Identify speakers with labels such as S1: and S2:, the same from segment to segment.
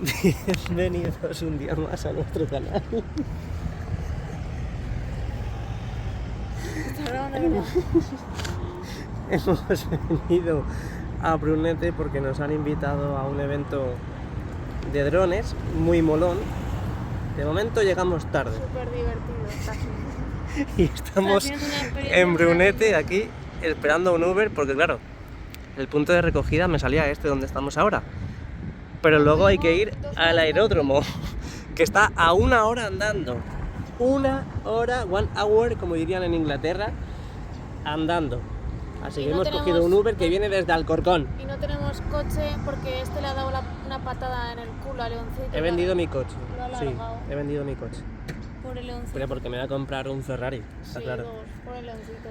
S1: Bienvenidos un día más a nuestro canal.
S2: ¿Está grabando, verdad?
S1: Hemos venido a Brunete porque nos han invitado a un evento de drones muy molón. De momento llegamos tarde
S2: Súper divertido, está aquí.
S1: y estamos
S2: Está haciendo una experiencia
S1: en Brunete
S2: maravillosa.
S1: aquí esperando un Uber porque claro, el punto de recogida me salía donde estamos ahora. Pero luego hay que ir al aeródromo, que está a 1 hora andando. 1 hora, 1 hour, como dirían en Inglaterra, andando. Así
S2: Y
S1: que
S2: no
S1: hemos
S2: tenemos-
S1: cogido un Uber que viene desde Alcorcón.
S2: Y no tenemos coche porque este le ha dado una patada en el culo a Leoncito.
S1: He vendido mi coche.
S2: Lo ha
S1: Sí,
S2: alargado.
S1: he vendido mi coche.
S2: Por el Leoncito.
S1: Pero porque me voy a comprar un Ferrari, está
S2: Sí,
S1: claro.
S2: por el Leoncito.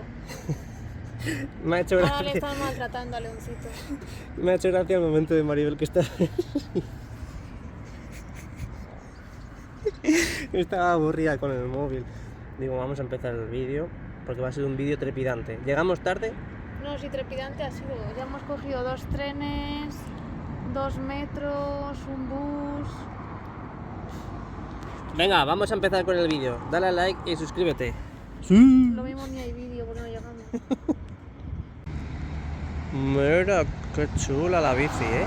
S1: Me ha hecho
S2: Ahora le
S1: gracia,
S2: están maltratando a Leoncito.
S1: me ha hecho gracia el momento de Maribel que está... Estaba aburrida con el móvil. Digo, vamos a empezar el vídeo porque va a ser un vídeo trepidante. ¿Llegamos tarde?
S2: No, sí, trepidante ha sido. Ya hemos cogido 2 trenes, 2 metros, un bus.
S1: Venga, vamos a empezar con el vídeo. Dale a like y suscríbete.
S2: Lo mismo ni hay vídeo porque no llegamos.
S1: Mira, qué chula la bici, ¿eh?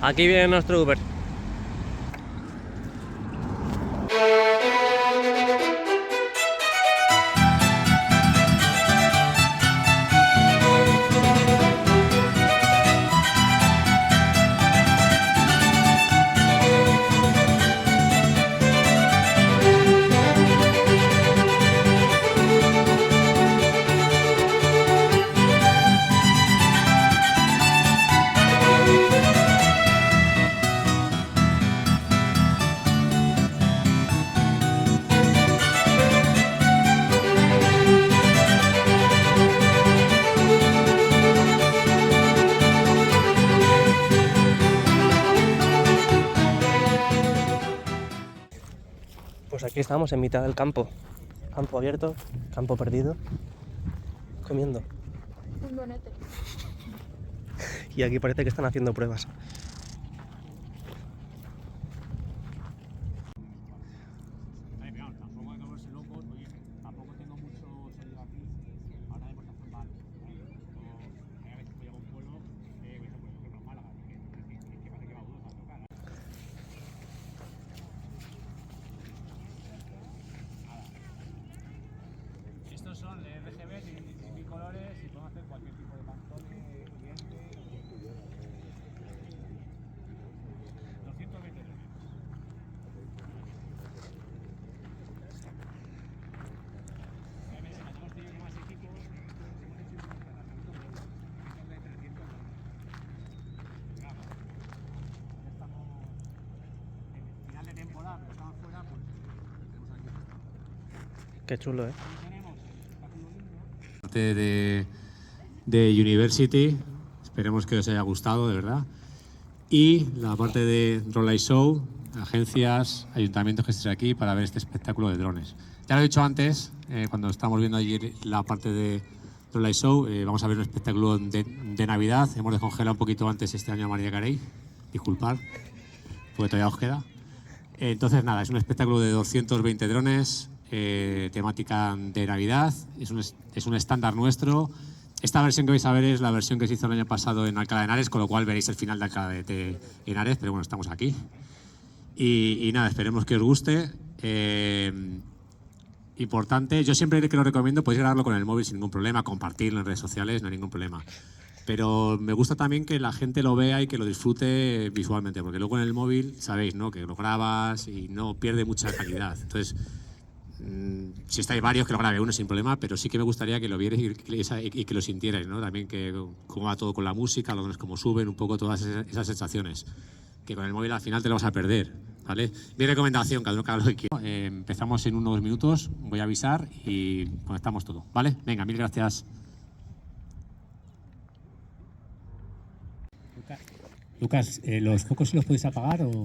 S1: Aquí viene nuestro Uber. Pues aquí estamos en mitad del campo. Campo abierto, campo perdido. Comiendo.
S2: Un donete.
S1: Y aquí parece que están haciendo pruebas.
S3: Tampoco hay que volverse locos, oye, tampoco tengo mucho sonido aquí, ahora de puerta mal. Hay a veces que llega un pueblo, por ejemplo, Málaga, que parece que va uno a tocar. Estos son de RGB, tienen 16.000 colores y pueden hacer cualquier tipo de pantone, cliente, 220 euros. Hemos tenido más equipos, hemos hecho un de 300 euros. Claro, ya estamos en final de temporada, pero estamos fuera, pues tenemos aquí esto.
S1: Qué chulo, ¿eh?
S3: Parte de University, esperemos que os haya gustado, de verdad. Y la parte de Drone Light Show, agencias, ayuntamientos que estéis aquí para ver este espectáculo de drones. Ya lo he dicho antes, cuando estábamos viendo ayer la parte de Drone Light Show, vamos a ver un espectáculo de Navidad. Hemos descongelado un poquito antes este año a María Carey, disculpad, porque todavía os queda. Entonces, nada, es un espectáculo de 220 drones, temática de Navidad, es un estándar nuestro. Esta versión que vais a ver es la versión que se hizo el año pasado en Alcalá de Henares, con lo cual veréis el final de Alcalá de Henares, pero bueno, estamos aquí. Y nada, esperemos que os guste. Importante, yo siempre que lo recomiendo, podéis grabarlo con el móvil sin ningún problema, compartirlo en redes sociales, no hay ningún problema. Pero me gusta también que la gente lo vea y que lo disfrute visualmente, porque luego en el móvil, sabéis, ¿no?, que lo grabas y no pierde mucha calidad. Entonces, si estáis varios, que lo grabe uno sin problema, pero sí que me gustaría que lo vierais y que lo sintierais, ¿no? También que cómo va todo con la música, los drones cómo suben, un poco todas esas sensaciones, que con el móvil al final te lo vas a perder, ¿vale? Mi recomendación, cada uno que haga lo que quiera. Empezamos en unos minutos, voy a avisar y conectamos todo, ¿vale? Venga, mil gracias. Lucas, ¿los focos los podéis apagar o...?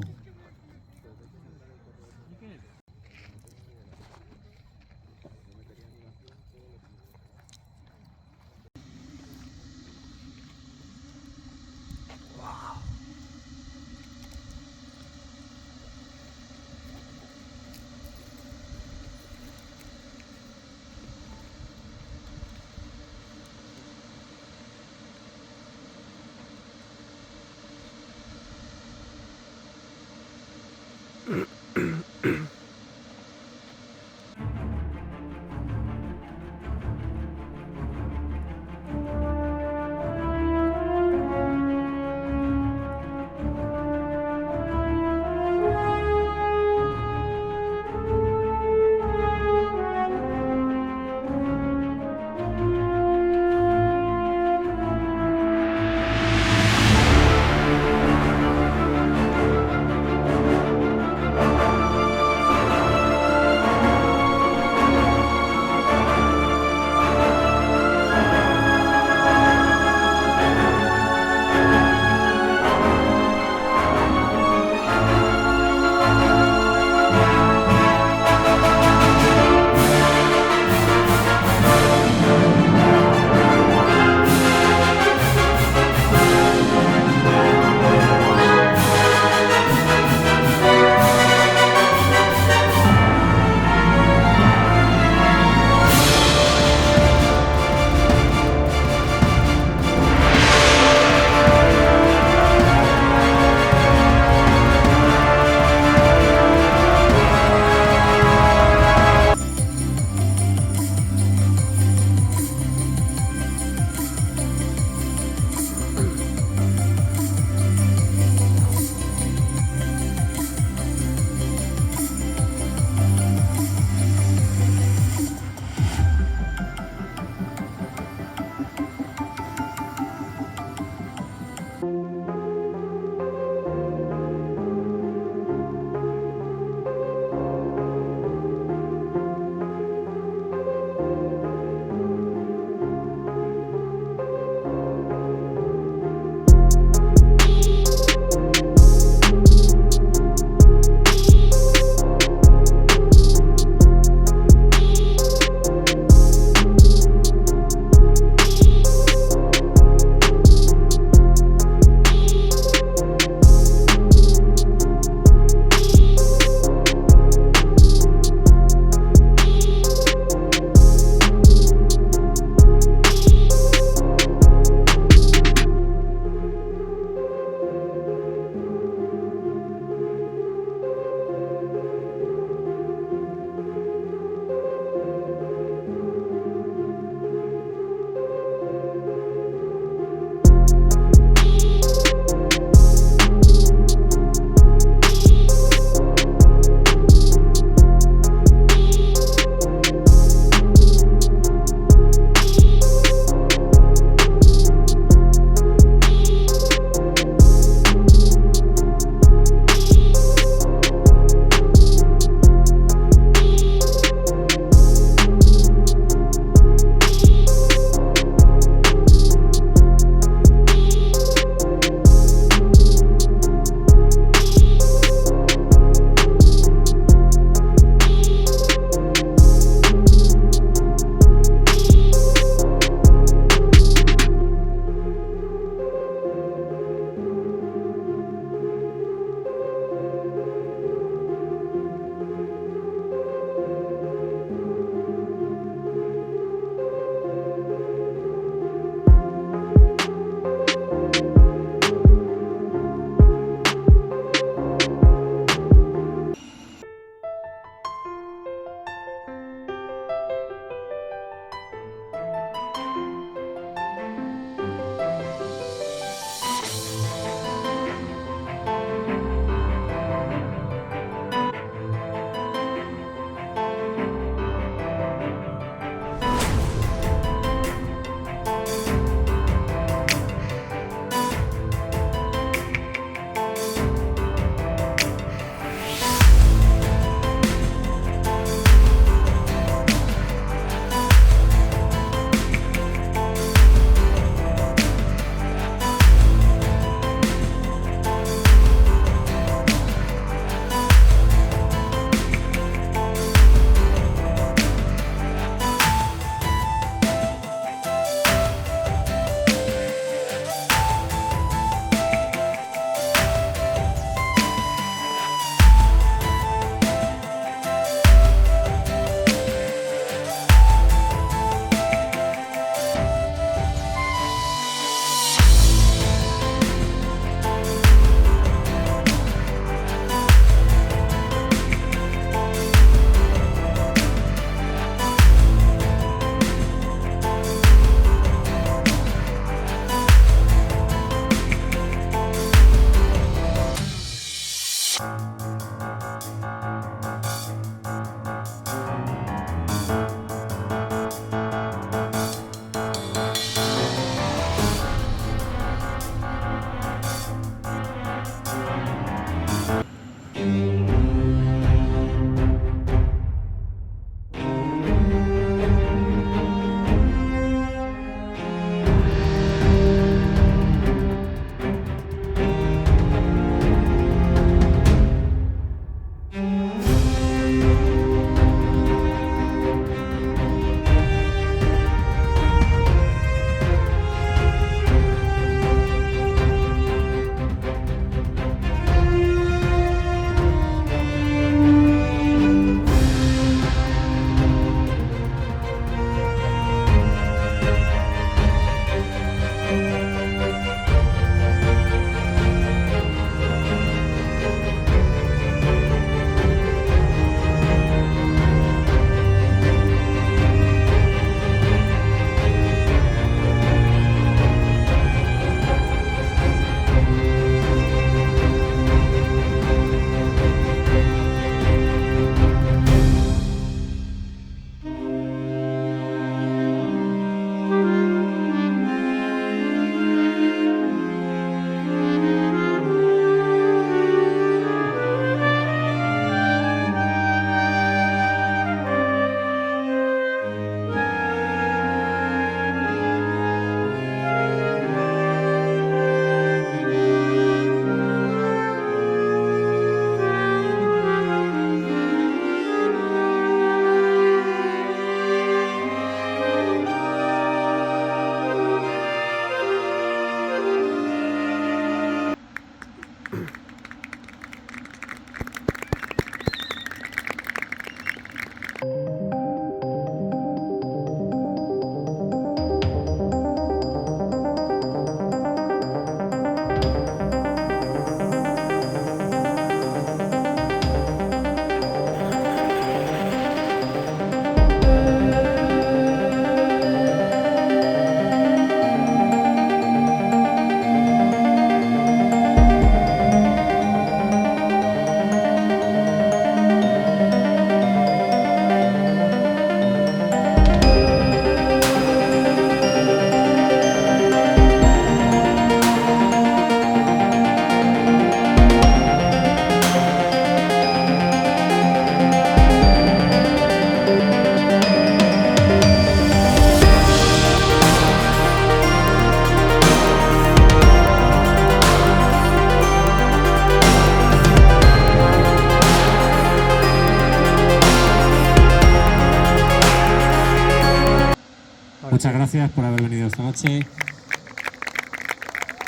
S3: gracias por haber venido esta noche.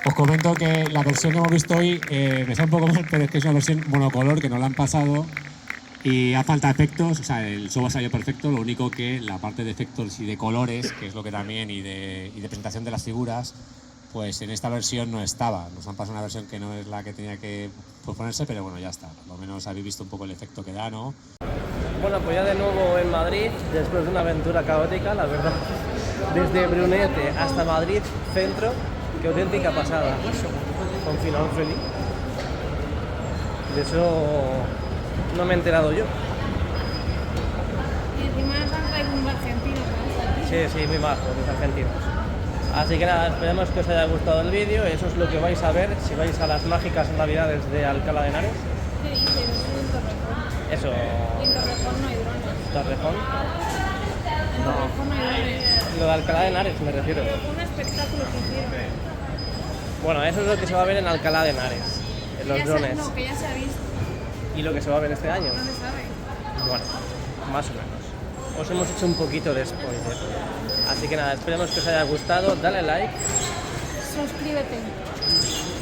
S3: Os comento que la versión que hemos visto hoy me sale un poco mal, pero es que es una versión monocolor que nos la han pasado y hace falta efectos, o sea, el show ha salido perfecto, lo único que la parte de efectos y de colores, que es lo que también, y de presentación de las figuras, pues en esta versión no estaba. Nos han pasado una versión que no es la que tenía que ponerse, pero bueno, ya está. Por lo menos habéis visto un poco el efecto que da, ¿no?
S1: Bueno, pues ya de nuevo en Madrid, después de una aventura caótica, la verdad. Desde Brunete hasta Madrid centro, qué auténtica pasada. Con final feliz. De eso no me he enterado yo.
S2: Y encima nos han traído un argentino.
S1: Sí, muy majo, los argentinos. Así que nada, esperemos que os haya gustado el vídeo. Eso es lo que vais a ver si vais a las mágicas navidades de Alcalá de Henares.
S2: ¿Qué dices? Es un Torrejón.
S1: Eso.
S2: Y en Torrejón no hay drones.
S1: Torrejón.
S2: En Torrejón no hay drones.
S1: Lo de Alcalá de Henares me refiero.
S2: Pero fue un espectáculo que hicieron.
S1: Bueno, eso es lo que se va a ver en Alcalá de Henares. En los drones.
S2: No, que ya se ha visto.
S1: ¿Y lo que se va a ver este año?
S2: No se sabe.
S1: Bueno, más o menos. Os hemos hecho un poquito de spoiler. Así que nada, esperemos que os haya gustado. Dale like.
S2: Suscríbete.